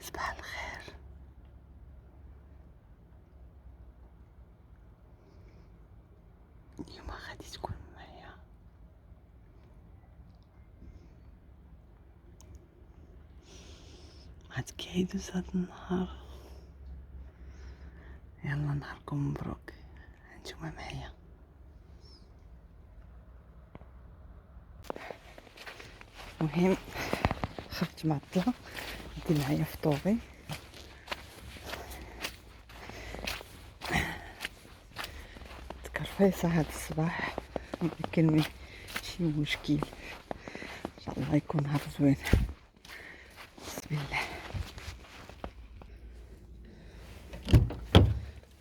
صباح الخير. اليوم غادي تكون معايا عاد كيدوز هاد النهار. يلا نهاركم مبروك، هانتوما معايا. المهم خرجت معطلة، ندي معايا فطوري. تكرفيصة هاد الصباح، ولكن ماشي مشكل، ان شاء الله يكون نهار زوين. بسم الله.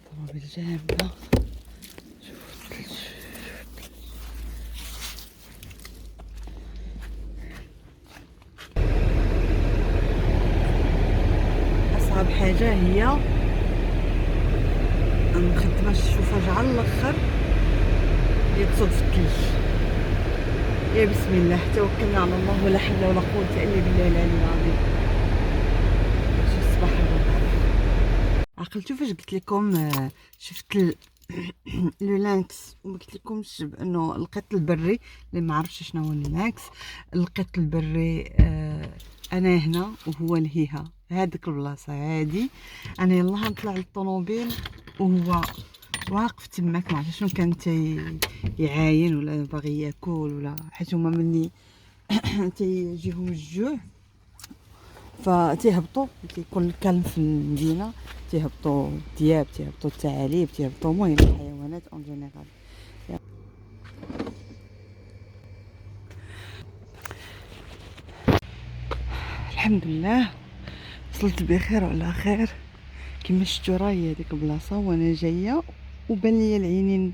الطوموبيل جامدة، شوفوا الثلج. أصعب حاجة هي نخدم الشوفاج على الاخر يتصد في الثلج. يا بسم الله، توكلنا على الله، ولا حول ولا قوة الا بالله العلي العظيم. شي الصباح الرباح. عقلتو فاش قلت لكم شفت لو لانكس وما قلت لكمش بانه القط البري اللي ما عرفش شنو هو اللانكس. القط البري انا هنا وهو لهيها هذيك البلاصه هادي. انا يلا نطلع للطوموبيل وهو واقف تماك، ما عرفتش شنو كان يعاين ولا باغي ياكل ولا، حيت هما مني تيجيهم الجوع فتيهبطوا، تيكون الكلب في المدينه، تيهبطوا الدياب، تيهبطوا الثعالب، تيهبطوا المهم الحيوانات اون جينيرال. الحمد لله وصلت بخير وعلى خير. كما شفتوا راهي هذيك البلاصه وانا جايه، وبان لي العينين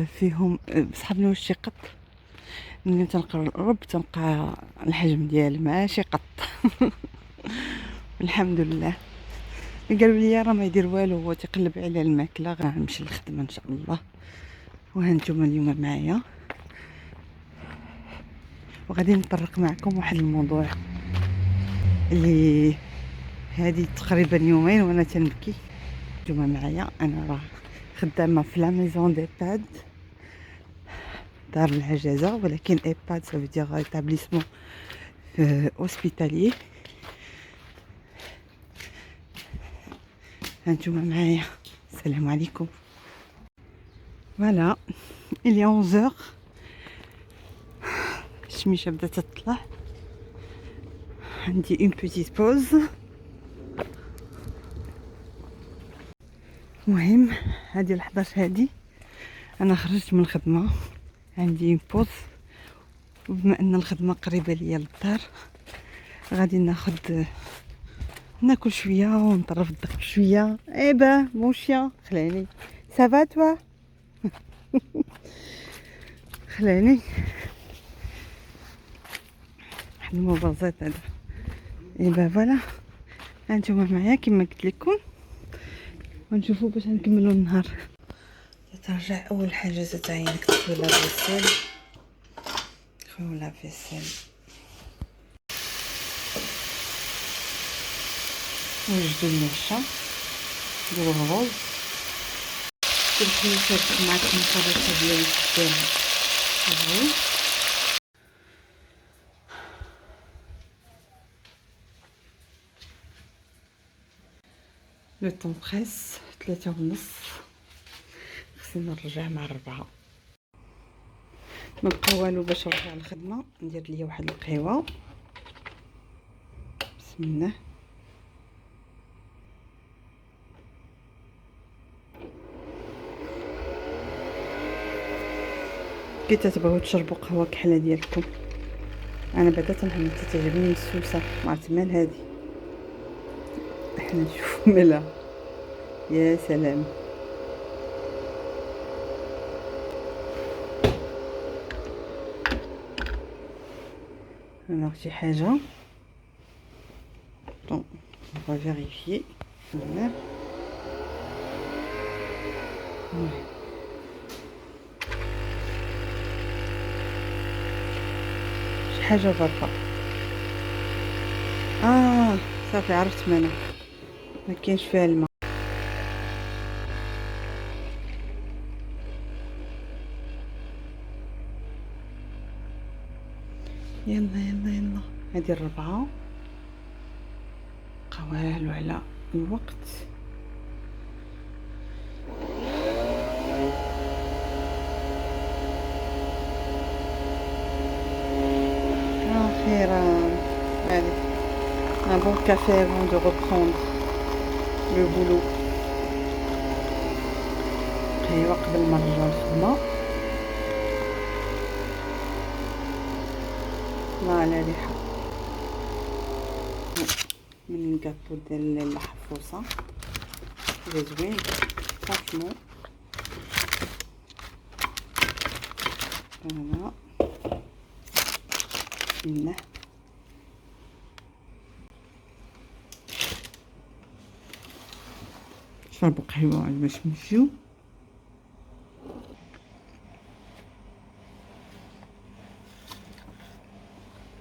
فيهم سحبني واش شي قط. ملي تنقرب تلقى الحجم ديال ماشي قط. الحمد لله. قالوا لي راه ما يدير والو، هو تيقلب على الماكله، غنمشي للخدمه ان شاء الله. وهانتوما اليوم معايا، وغادي نطرق معكم واحد الموضوع اللي هذه تقريبا يومين وانا تنبكي. نتوما معايا، انا راه خدامه في لا ميزون ديباد، دار العجزه، ولكن ايباد سافو دير ايتابليسمون اوسبيتاليي. هانتوما معايا. السلام عليكم. فوالا الي 11 الشميشه بدات تطلع، عندي اون بوتيت بوز. المهم هذه ال11 هذه انا خرجت من الخدمه، عندي اون بوز، وبما ان الخدمه قريبه ليا للدار غادي ناكل شويه ونطرف الضغط شويه. ايبا موشيا خلاني سافا توا. خلاني واحد المبازات هذا. ايبا فوالا، هانتوما معايا كما قلت لكم، ونشوفوا باش نكملوا النهار. ترجع اول حاجه تتعينك تخوي لا فيسيل، تخوي لا فيسيل وجدوا النشا، ديروا الرز، الخليفات معكم الخريطه ديال الرز، لو طون بريس 3:30. خصني نرجع مع 4. ما بقى والو باش نرجع للخدمه، ندير ليا واحد القهوه. بسم الله. كي تتبغيو تشربوا قهوه كحله ديالكم، انا بعدا تنحب تعجبني السوسه، ما عرفت مال هذه. احنا نشوف مالها. يا سلام. alors شي حاجه دونك on va vérifier. voilà. شي حاجه ظرفه. صافي عرفت منها ما كاينش فيها الماء. يلا يلا يلا، هذه الربعة قوالو على الوقت. أخيرا allez un bon café avant de reprendre le boulot. ايوا قبل ما نرجعو للخدمة. الله على ريحة من الكابو ديال الحفوصة، زوين فرانشمون. فوالا بسم الله. شربوا قهوة باش نمشيو.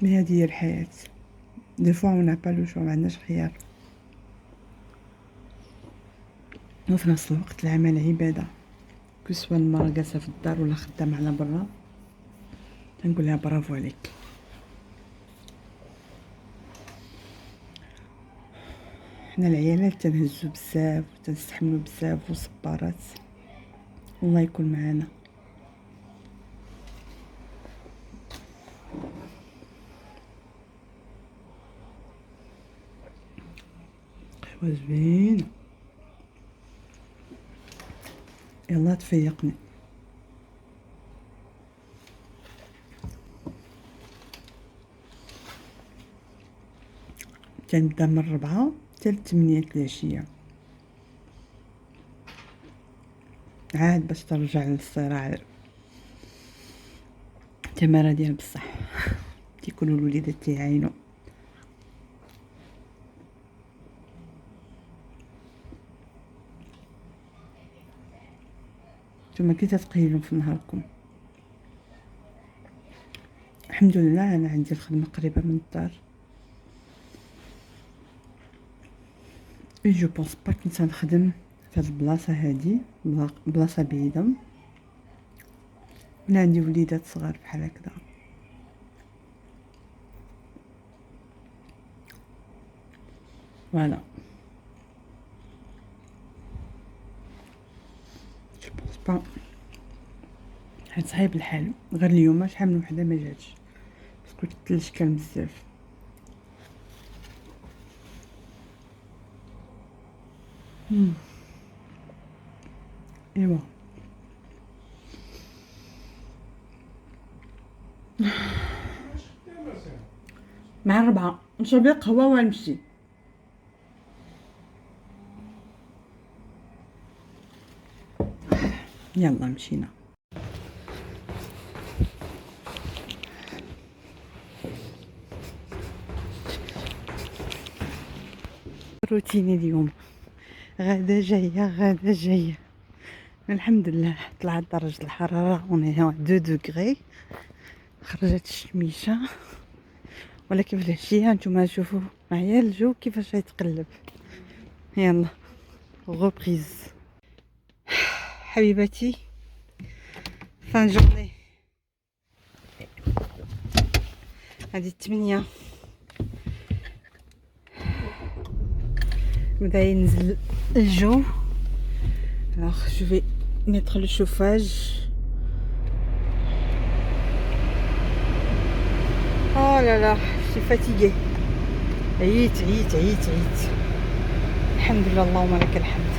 مي هذه هي الحياة، دي فوا اون با لو شو، معندناش خيار، وفي نفس الوقت العمل عبادة. كسوا المرأة جالسة في الدار ولا خدامة على برا، تنقول لها برافو عليك. حنا العيالات تنهزو بزاف وتنستحملو بزاف وصبارات، الله يكون معانا. قهوة زوين، يلا تفيقني. تنبدا من 4 حتى ل8 العشية، عاد باش ترجع للصراع التمارة ديال بصح. تيكونوا الوليدات تيعاينوا. نتوما كي تتقيلوا في نهاركم؟ الحمد لله انا عندي الخدمة قريبة من الدار، جو بونس با كي تنخدم في هاد البلاصة هادي بلاصة بعيدة، انا عندي وليدات صغار بحال هكذا. فوالا جو بونس با. حيت صعيب الحال، غير اليوم شحال من وحده ما جاتش باسكو الثلج كان بزاف. ايوا مع 4 نشرب لي قهوة ونمشي. يلا مشينا. روتيني اليوم، غدا جاية غدا جاية. الحمد لله طلعت درجة الحرارة وني 2 دوغري، خرجت الشميشة، ولكن في العشية نتوما شوفوا معايا الجو كيفاش يتقلب. يلا غوبريز حبيبتي، فان جورني. هذه 8 بدا ينزل الجو. alors je vais mettre le chauffage. oh là là je suis fatiguée. عييت الحمد لله اللهم لك الحمد.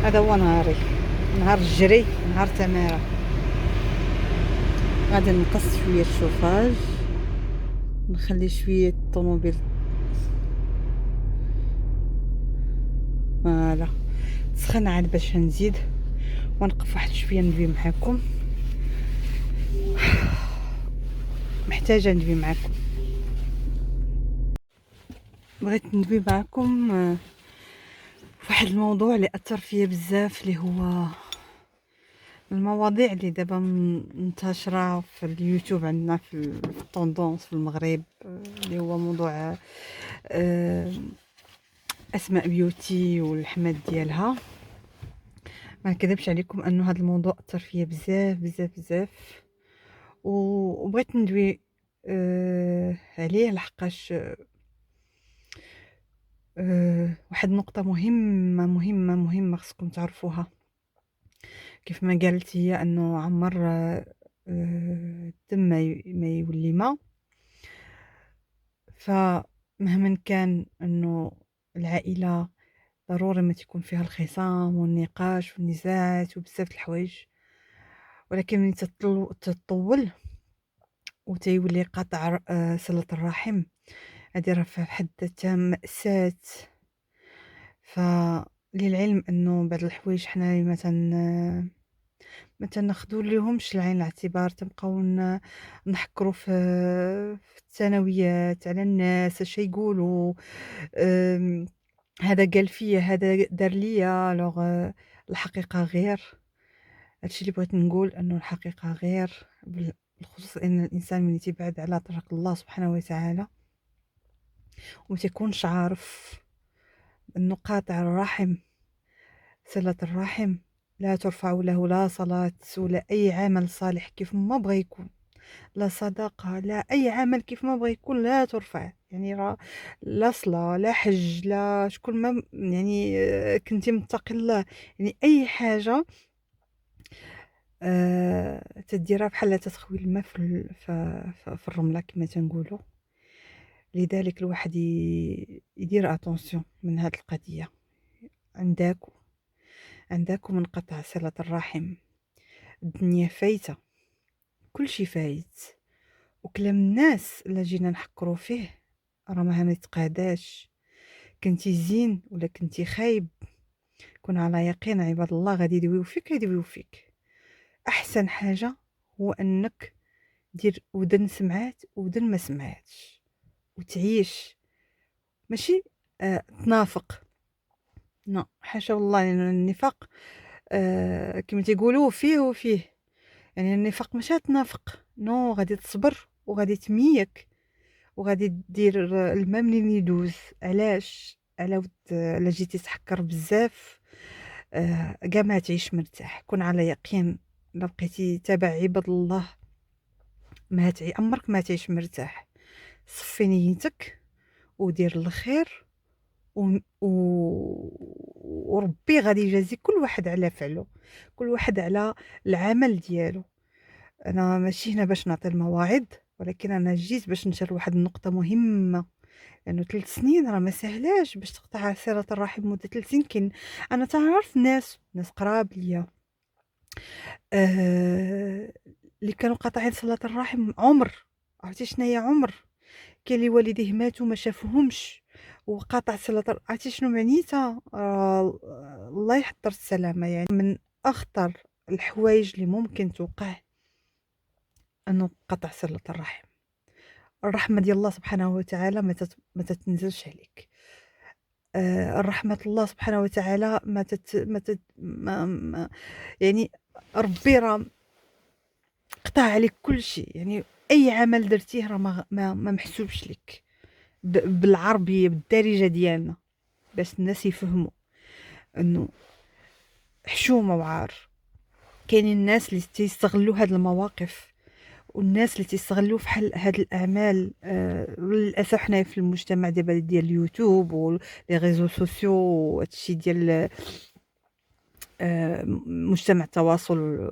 هذا هو نهاري، نهار الجري، نهار تمارة. غادي نقص شويه الشوفاج، نخلي شويه الطوموبيل فوالا تسخن، عاد باش نزيد ونقف واحد شويه ندوي معاكم. محتاجه ندوي معاكم، بغيت ندوي معاكم واحد الموضوع اللي اثر فيا بزاف، اللي هو المواضيع اللي دابا منتشره في اليوتيوب عندنا في الطوندونس في المغرب، اللي هو موضوع اسماء بيوتي والحماد ديالها. ما نكذبش عليكم انه هذا الموضوع اثر فيا بزاف بزاف بزاف، وبغيت ندوي عليه لحقاش واحد النقطة مهمة مهمة مهمة خصكم تعرفوها. كيف ما قالت هي انه عمر الدم ما يولي ما، فمهما كان انه العائلة ضروري ما تكون فيها الخصام والنقاش والنزاعات وبزاف د الحوايج، ولكن ملي تطول وتيولي قطع صلة الرحم، هذه راه في حد ذاتها مأساة. فللعلم انه بعض الحوايج حنايا ما تناخذوا ليهمش العين الاعتبار، تنبقاو نحكروا في الثانويات على الناس اش يقولوا، هذا قال فيا، هذا دار ليا. الحقيقة غير. هادشي اللي بغيت نقول انه الحقيقة غير، بالخصوص ان الانسان من تيبعد على طريق الله سبحانه وتعالى وما تيكونش عارف انه قاطع الرحم، صلة الرحم لا ترفع له لا صلاة ولا اي عمل صالح كيف ما بغى يكون، لا صدقة لا اي عمل كيف ما بغى يكون لا ترفع. يعني راه لا صلاة لا حج لا شكون ما يعني كنتي متقي الله، يعني اي حاجة تديرها بحال تتخوي الماء في الرملة كما تنقولوا. لذلك الواحد يدير اتونسيون من هذه القضية. عندك من قطع صلة الرحم الدنيا فايتة، كل شي فايت، وكلام الناس اللي جينا نحكروا فيه راه ما يتقاداش. كنتي زين ولا كنتي خايب، كون على يقين عباد الله غادي يدويو فيك. احسن حاجة هو انك دير ودن سمعات ودن ما سمعاتش وتعيش، ماشي تنافق. حاشا والله، لأن النفاق كما تيقولوا فيه وفيه. يعني النفاق ماشي تنافق، غادي تصبر وغادي تميك وغادي دير الماء منين يدوز. علاش؟ على ود الا جيتي تحكر بزاف كاع ما تعيش مرتاح. كون على يقين الا بقيتي تابع عباد الله ما عمرك ما تعيش مرتاح. صفي نيتك ودير الخير وربي غادي يجازي كل واحد على فعله، كل واحد على العمل ديالو. انا ماشي هنا باش نعطي المواعظ، ولكن انا جيت باش نشر واحد النقطه مهمه، لانه 3 سنين راه ما سهلاش باش تقطع صله الرحم مده 3 سنين. انا تعرف ناس قراب ليا اللي كانوا قاطعين صله الرحم عمر. عرفتي شنو هي عمر؟ كاين اللي والديه ماتوا ما شافوهمش وقاطع صلة عرفتي شنو معنيتها؟ الله يحضر السلامة. يعني من أخطر الحوايج اللي ممكن توقع أنه قطع صلة الرحم. الرحمة ديال الله سبحانه وتعالى ما تتنزلش عليك. الرحمة الله سبحانه وتعالى ما يعني ربي راه قطع عليك كل شيء. يعني أي عمل درتيه راه ما محسوبش لك بالعربية بالدارجة ديالنا باش الناس يفهموا انه حشومة وعار. كاينين الناس اللي تيستغلوا هاد المواقف، والناس اللي تيستغلوا في حل هاد الاعمال. للاسف حنا في المجتمع دابا ديال اليوتيوب ولي ريزو سوسيو وهادشي ديال مجتمع التواصل،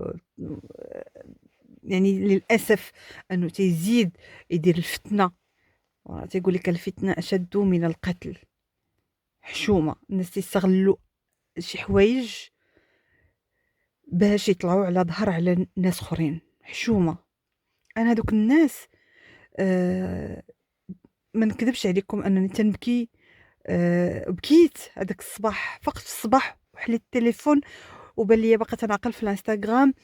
يعني للاسف انه تيزيد يدير الفتنه. تيقول لك الفتنه اشد من القتل. حشومه، الناس تيستغلوا شي حوايج باش يطلعوا على ظهر على ناس اخرين. حشومه. انا دوك الناس ما نكذبش عليكم انني تنبكي. بكيت هذاك الصباح، فقت في الصباح وحليت التليفون وبان لي باقا تنعقل في الانستغرام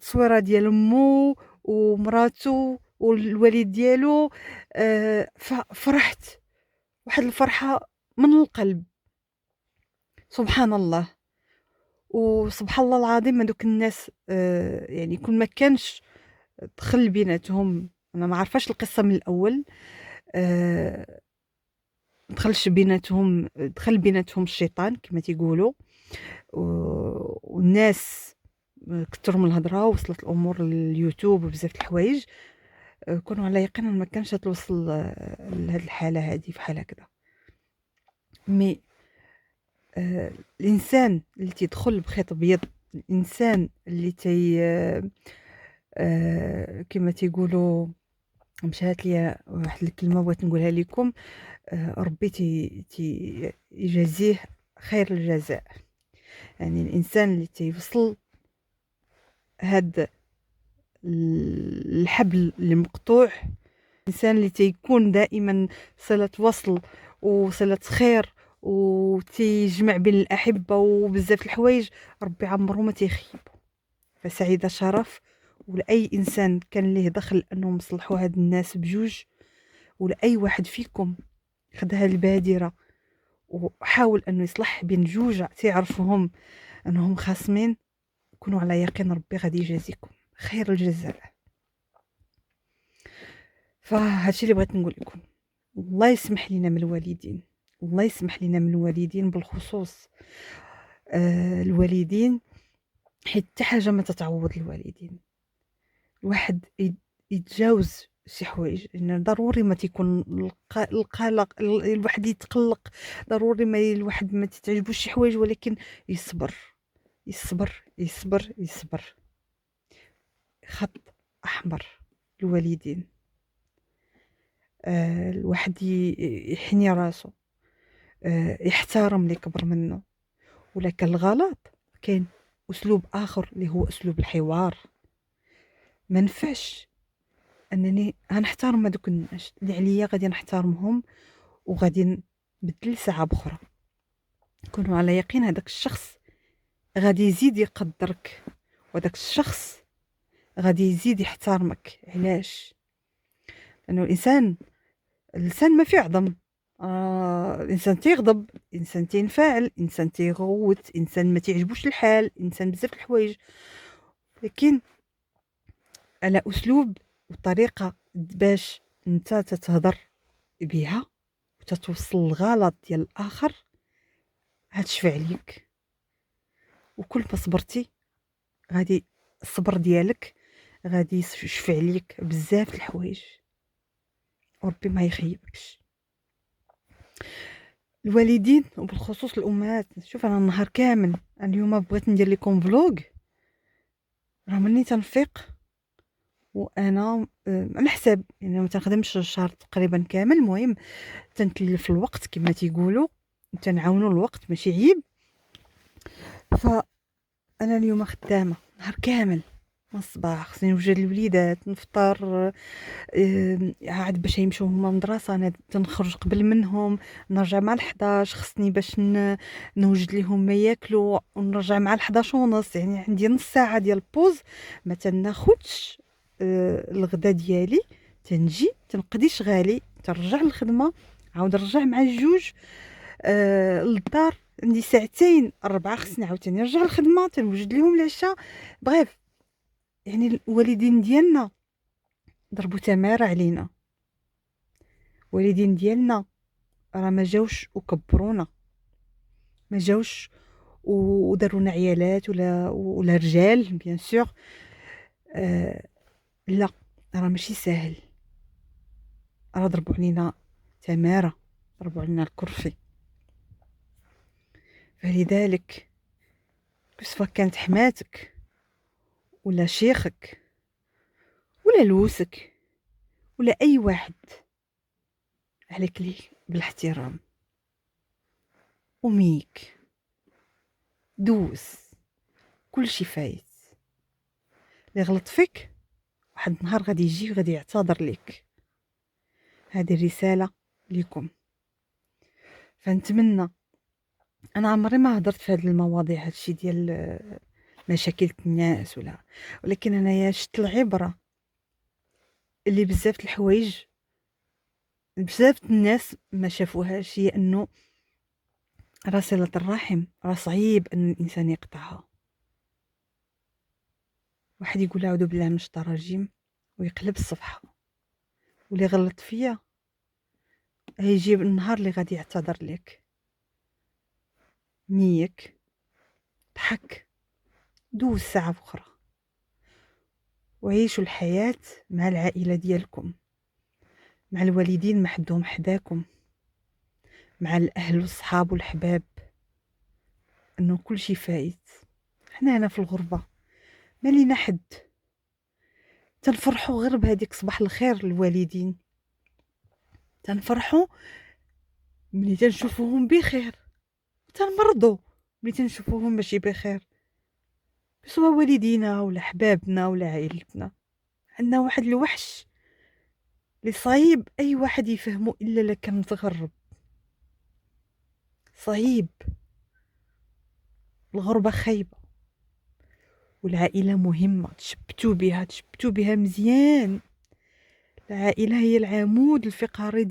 تصويره ديال امو ومراتو والوالد ديالو. ففرحت واحد الفرحه من القلب. سبحان الله. وسبحان الله العظيم هذوك الناس يعني كل ما كانش دخل بيناتهم. انا ما عارفاش القصه من الاول. دخل بيناتهم الشيطان كما تيقولوا، والناس كثروا من الهضره، وصلت الامور لليوتيوب وبزاف د الحوايج. كونوا على يقين ما كانش توصل لهاد الحاله هذه بحال هكذا. مي الانسان اللي تيدخل بخيط ابيض، الانسان اللي كما تيقولوا، مشات لي واحد الكلمه بغيت نقولها لكم، ربي يجازيه خير الجزاء. يعني الانسان اللي تيوصل هاد الحبل المقطوع، الانسان اللي تيكون دائما صله وصل وصله خير وتيجمع بين الاحبه وبزاف الحوايج، ربي عمره ما تيخيبه. فسعيده شرف، ولاي انسان كان ليه دخل انهم يصلحوا هاد الناس بجوج، ولاي واحد فيكم خد هاد البادره وحاول انه يصلح بين جوج تعرفوهم انهم خاصمين، كونوا على يقين ربي غادي يجازيكم خير الجزاء. فهادشي اللي بغيت نقول لكم. الله يسمح لنا من الوالدين، الله يسمح لنا من الوالدين بالخصوص الوالدين، حيت حتى حاجه ما تتعوض الوالدين. الواحد يتجاوز شي حوايج، ان ضروري ما تيكون القلق، الواحد يتقلق، ضروري ما الواحد ما تتعجبوش شي حوايج، ولكن يصبر يصبر يصبر يصبر. خط احمر الوالدين. الواحد يحني راسو، يحترم اللي كبر منه، ولكن الغلط كاين اسلوب اخر اللي هو اسلوب الحوار. ما نفعش انني غنحترم هذوك الناس اللي عليا، غادي نحترمهم وغادي نبدل ساعه بخرى. كونوا على يقين هذاك الشخص غادي يزيد يقدرك، وداك الشخص غادي يزيد يحترمك. علاش؟ لانه الانسان ما فيه عظم. الانسان تيغضب، انسان تينفعل، انسان تيغوت، انسان ما تعجبوش الحال، انسان بزاف الحوايج، لكن على اسلوب وطريقه باش انت تتهضر بها وتتوصل الغلط ديال الاخر هتشفع عليك. وكل ما صبرتي غادي الصبر ديالك غادي يشفع عليك بزاف الحوايج، وربي ما يخيبكش. الوالدين وبالخصوص الامهات. شوف انا النهار كامل اليوم بغيت ندير لكم فلوق، راه مني تنفيق وانا على حساب يعني ما تنخدمش الشهر تقريبا كامل، المهم تنتلف الوقت كما تيقولوا، تنعاونوا الوقت ماشي عيب. فانا اليوم خدامه نهار كامل من الصباح، خصني نوجد الوليدات، نفطر، عاد باش يمشيو هما المدرسه انا تنخرج قبل منهم، نرجع مع 11 خصني باش نوجد ليهم ما ياكلوا، ونرجع مع 11 ونص. يعني عندي نص ساعه ديال البوز ما تناخدش الغدا ديالي، تنجي تنقضي شغالي، ترجع للخدمه، عاود نرجع مع الجوج للدار، عندي ساعتين 4 خصني عاوتاني نرجع للخدمه، تنوجد ليهم العشاء. بغيف يعني الوالدين ديالنا ضربوا تماره علينا، الوالدين ديالنا راه ما جاوش وكبرونا، ما جاوش ودارونا عيالات ولا رجال بيان سور. لا، راه ماشي ساهل، راه ضربوا علينا تماره، ضربوا علينا الكرفي. فلذلك سواء كانت حماتك ولا شيخك ولا لوسك ولا اي واحد، عليك ليه بالاحترام وميك دوس، كل شي فايت. اللي غلط فيك واحد النهار غادي يجي غادي يعتذر لك. هذه الرساله لكم. فنتمنى، انا عمري ما هضرت في هذه المواضيع، هادشي ديال مشاكل الناس ولكن انا شفت العبره اللي بزاف الحوايج بزاف الناس ما شافوهاش، هي انه راه صلة الرحم راه صعيب ان الانسان يقطعها. واحد يقول اعوذ بالله من الشيطان الرجيم ويقلب الصفحه، واللي غلط فيا هيجي النهار اللي غادي يعتذر لك. ميك ضحك، دوز ساعة أخرى وعيشوا الحياة مع العائلة ديالكم، مع الوالدين محدهم حداكم، مع الأهل والصحاب والحباب، أنه كل شي فايت. حنا هنا في الغربة ما لينا حد، تنفرحوا غير بهذيك صباح الخير الوالدين، تنفرحوا ملي تنشوفوهم بخير، تنمرضوا ملي تنشوفوهم ماشي بخير، سواء والدينا ولا حبابنا ولا عائلتنا. عندنا واحد الوحش اللي صعيب اي واحد يفهمه الا الا كان متغرب. صعيب. الغربة خايبة والعائلة مهمة، تشبتوا بها مزيان. العائلة هي العمود الفقري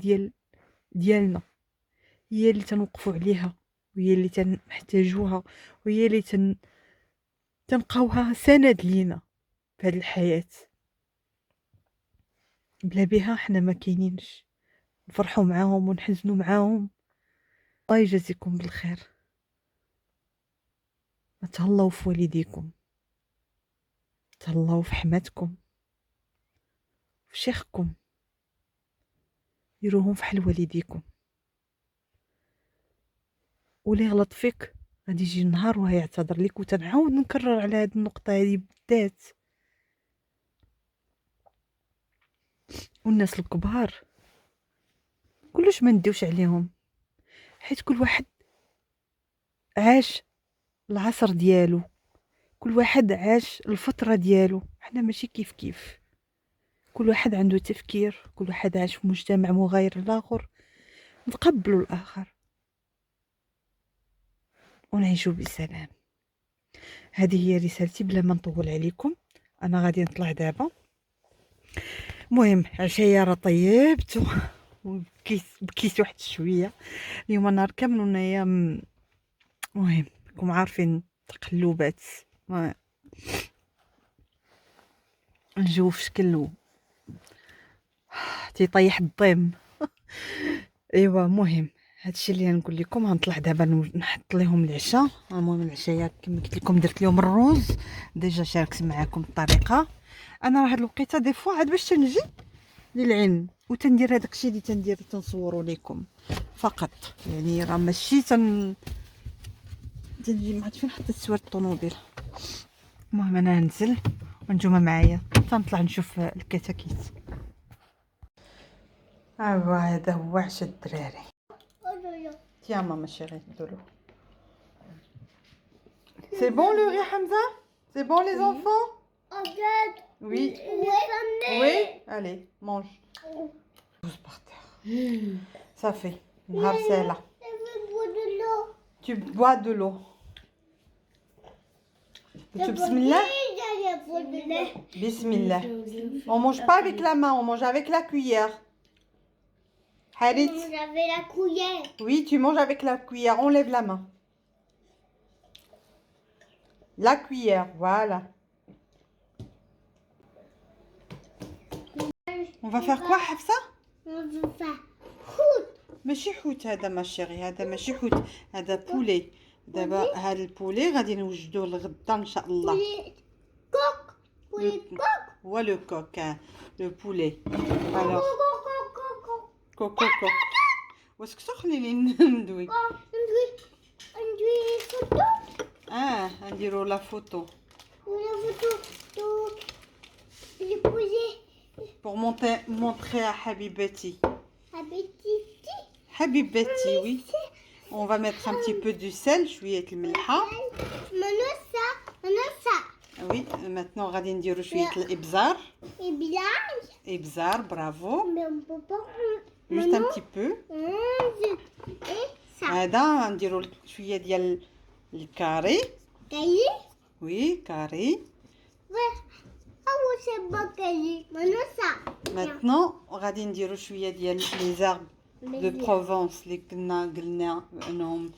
ديالنا، هي اللي تنوقفوا عليها، وهي اللي تنحتاجوها، وهي اللي تنقاوها سند لينا في هذه الحياة. بلا بها حنا ما كاينينش. نفرحوا معاهم ونحزنوا معاهم. الله يجازيكم بالخير. تهلاو في والديكم، تهلاو في حماتكم، في شيخكم، ديروهم فحال والديكم. واللي غلط فيك غادي يجي النهار وهيعتذر لك. وتنعاود نكرر على هذه النقطة هذه بالذات. والناس الكبار كلش ما نديوش عليهم، حيت كل واحد عاش العصر ديالو، كل واحد عاش الفترة ديالو. حنا ماشي كيف كل واحد عنده تفكير، كل واحد عاش في مجتمع مغاير للآخر. نتقبلوا الآخر ونعيشوا بسلام. هذه هي رسالتي بلا ما نطول عليكم. انا غادي نطلع دابا. المهم عشيه راه طيبت بكيت واحد شويه. اليوم نهار كامل ونايا المهم راكم عارفين تقلبات الجو في شكل تيطيح الضيم. ايوا المهم هادشي اللي نقول لكم. غنطلع دابا نحط لهم العشاء. المهم العشاء كما قلت لكم درت لهم الروز، ديجا شاركت معكم الطريقه. انا واحد الوقيته دي فوا عاد باش تنجي للعلم وتندير هذاك الشيء اللي تندير تنصوروا لكم فقط، يعني راه ماشي تنجي. ما عرفت فين حطيت سوار الطوموبيل. المهم انا ننزل وانتم معايا تنطلع نشوف الكتاكيت. هذا هو عشا الدراري. Tiens, maman chérie, de l'eau. C'est bon le riz, Hamza? C'est bon les enfants? Oui. Oui. Allez, mange. Pousse par terre. Ça fait. C'est là. Tu bois de l'eau. Tu bismillah? Bismillah. On mange pas avec la main, on mange avec la cuillère. Harit. On avait la cuillère. Oui, tu manges avec la cuillère. On lève la main. La cuillère, voilà. On va faire quoi, Hafsa? On veut faire foot. ماشي حوت هذا ما شيري، هذا ماشي حوت، هذا بولي. دابا هذا البولي غادي نوجدوه لغدا ان شاء الله. Coq. Poulet coq. هو لو كوك، لو بولي. الوغ كوكو كوك. واش كتخلي لي ندوي؟ On dit photo. نديرو لا فوتو. La photo. Le poulet. pour montrer à حبيبتي. Appétit. حبيبتي oui. On va mettre un petit peu du sel, شوية الملحة. Maintenant ça. Oui, maintenant غادي نديرو شوية الإبزار. Et bien. إبزار برافو. Mais on peut pas. Juste un petit peu. Et ça. هذا نديرو شوية ديال الكاري. Cahier. Oui, كاري. Ouais. Ah oui, c'est pas cahier. Maintenant ça. Maintenant غادي نديرو شوية ديال les herbes de Provence اللي كنا قلنا انهم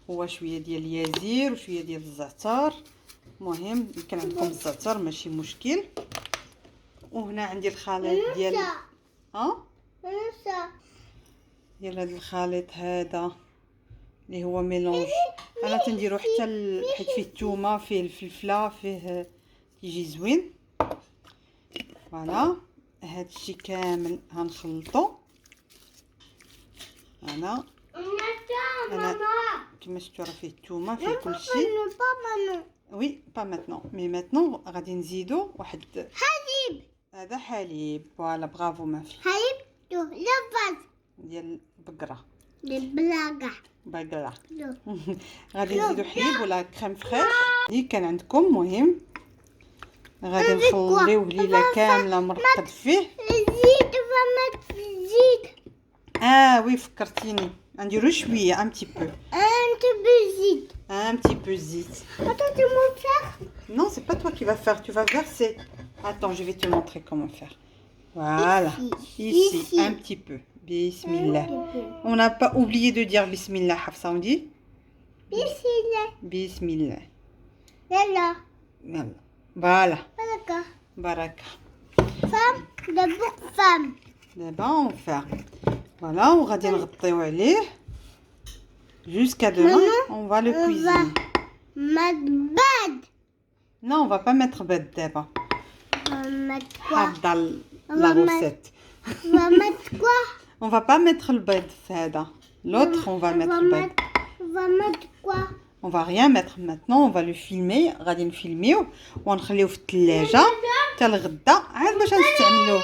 هو شوية ديال اليازير وشوية ديال الزعتر. المهم يمكن عندكم الزعتر ماشي مشكل. وهنا عندي الخليط ديال Maintenant ça. ديال هذا الخليط هذا اللي هو ميلونج. انا تنديرو حتى حيت فيه الثومه، فيه الفلفله، فيه تيجي زوين. فوالا هذا الشيء كامل غنخلطو. انا كما شفتوا راه فيه الثومه، فيه كلشي. وي با ماتنون، مي ماتنون غادي نزيدو واحد حليب. هذا حليب. فوالا برافو ما في حليب لبن ديال البقره بالبلاقة. بقره. غادي نزيدو حليب ولا كريم فريش اللي كان عندكم. مهم غادي نخليوه ليله كامله مرقد فيه. زيد فما تزيد. وي فكرتيني، نديرو شويه ان بتي بو. انت بزيد. Un petit peu zit. Attends, tu me faire. Non, c'est pas toi qui vas faire, tu vas verser. Attends, je vais te montrer comment faire. Voilà. Ici. Un petit peu. Bismillah. On n'a pas oublié de dire Bismillah, Hafsa, on dit Bismillah. Bismillah. Là. Voilà. Baraka. Baraka. Femme, d'abord femme. D'abord, on va faire. Voilà, on va dire عليه. Jusqu'à demain, on va le cuisiner. Mettre bad. Non, on va pas mettre bed d'abord. On va mettre quoi? Dans la recette. On va mettre quoi? On va pas mettre le bed, Fada. L'autre, on va mettre le bed. On va mettre quoi? On va rien mettre maintenant, on va le filmer. غادي نفيلميو ونخليوه في الثلاجة حتى الغدا عاد باش نستعملوه.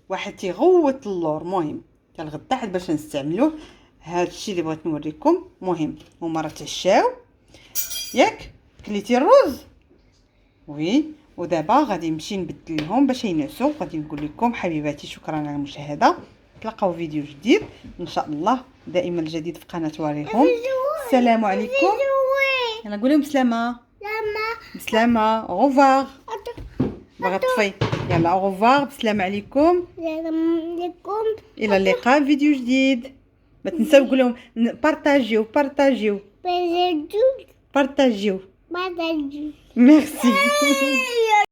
واحد تيغوت اللور. مهم حتى الغدا عاد باش نستعملوه. هذا الشيء اللي بغيت نوريكم. مهم هما راه تعشاو ياك كليتي الرز. وي ودابا غادي نمشي نبدل لهم باش ينعسوا. غادي نقول لكم حبيباتي شكرا على المشاهده. نتلاقاو فيديو جديد ان شاء الله. دائما الجديد في قناه وريهم. السلام عليكم. يلا قول لهم بسلامه. بسلامه. اوغوفوار. باغا تطفي. يلا اوغوفوار. بسلام عليكم. الى اللقاء في فيديو جديد. ما تنساو قول لهم بارطاجيو. بارطاجيو. ميرسي.